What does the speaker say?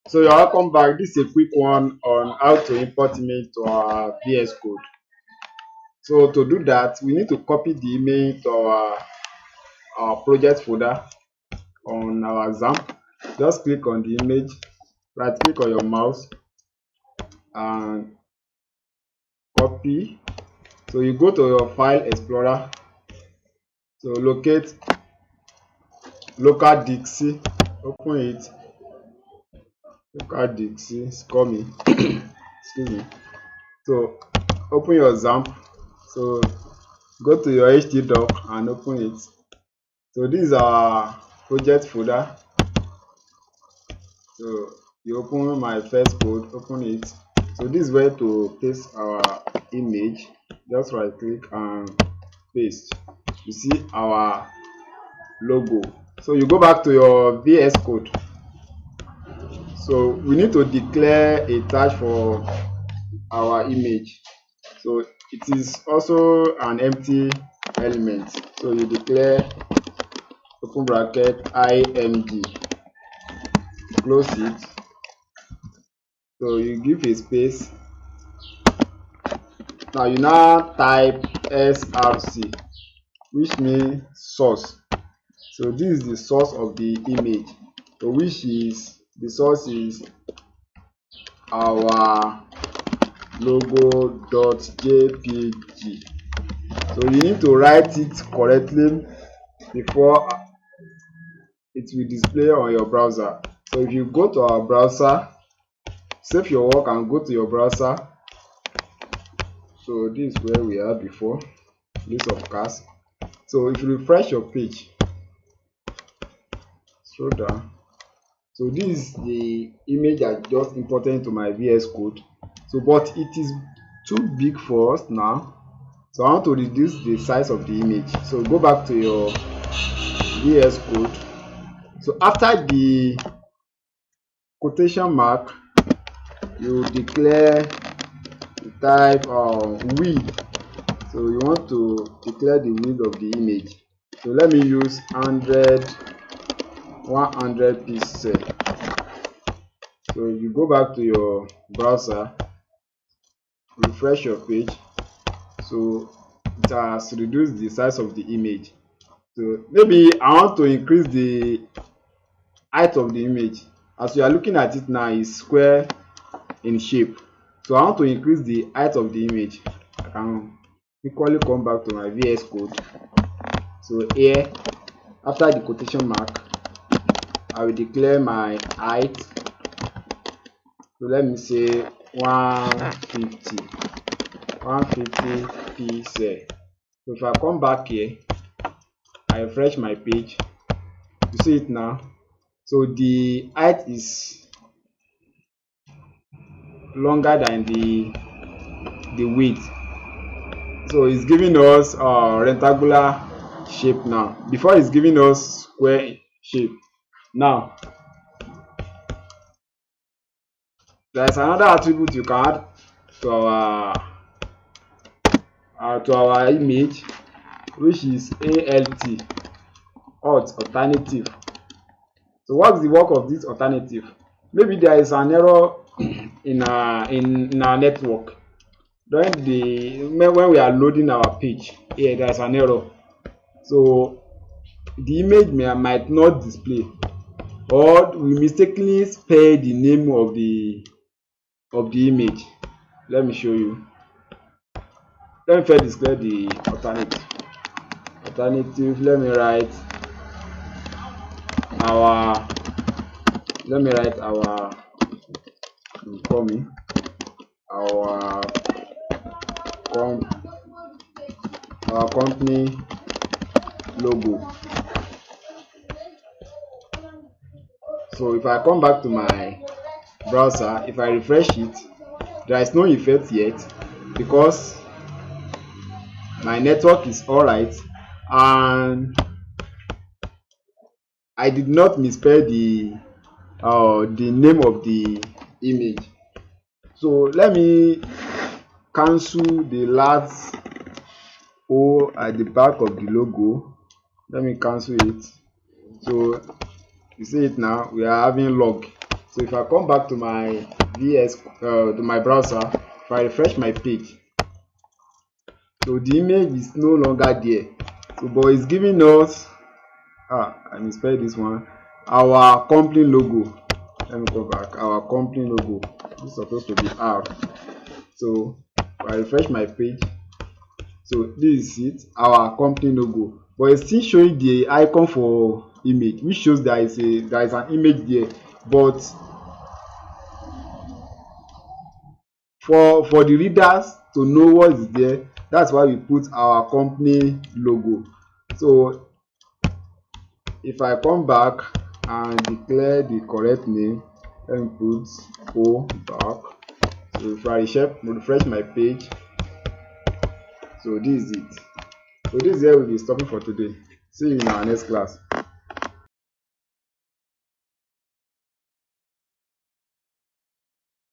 So you're welcome back. This is a quick one on how to import image to our VS Code. So to do that, we need to copy the image to our project folder on our exam. Just click on the image, right click on your mouse and copy. So you go to your file explorer. So locate local Dixie, open it. Local Dixie is coming. Excuse me. So open your XAMPP. So go to your htdoc and open it. So this is our project folder. So you open my first code, open it. So this is where to paste our image. Just right click and paste. You see our logo. So you go back to your VS Code. So we need to declare a tag for our image. So it is also an empty element. So you declare open bracket img, close it. So you give a space. Now you now type src, which means source. So this is the source of the image. So which is the source is our logo.jpg. So you need to write it correctly before it will display on your browser. So if you go to our browser, save your work and go to your browser. So this is where we are before, list of cars. So if you refresh your page, scroll down. So this is the image I just imported into my VS Code. So but it is too big for us now. So I want to reduce the size of the image. So go back to your VS Code. So after the quotation mark, you declare the type width. So you want to declare the width of the image. So let me use 100 pixels. So if you go back to your browser, refresh your page, so it has reduced the size of the image. So maybe I want to increase the height of the image. As you are looking at it now, is square in shape. So I want to increase the height of the image. I can equally come back to my VS Code. So here, after the quotation mark, I will declare my height. So let me say 150 pixels. So if I come back here, I refresh my page, you see it now. So the height is longer than the width. So it's giving us a rectangular shape now. Before it's giving us square shape. Now there's another attribute you can add to our image, which is alternative. So what's the work of this alternative? Maybe there is an error in our network during when we are loading our page. Here there's an error, so the image might not display, or we mistakenly spell the name of the image. Let me show you. Let me first display the alternative. Let me write our company logo. So if I come back to my browser, if I refresh it, there is no effect yet because my network is alright and I did not misspell the name of the image. So let me cancel the last O at the back of the logo. Let me cancel it. So you see it now, we are having log. So if I come back to my to my browser, if I refresh my page, so the image is no longer there. So but it's giving us I misspelled this one, our company logo. Let me go back. Our company logo. This is supposed to be R. So if I refresh my page, so this is it, our company logo. But it's still showing the icon for image, which shows there is an image there. But for the readers to know what is there, that's why we put our company logo. So if I come back and declare the correct name, let me put O back. So if I refresh my page, so this is it. So this is where we'll be stopping for today. See you in our next class.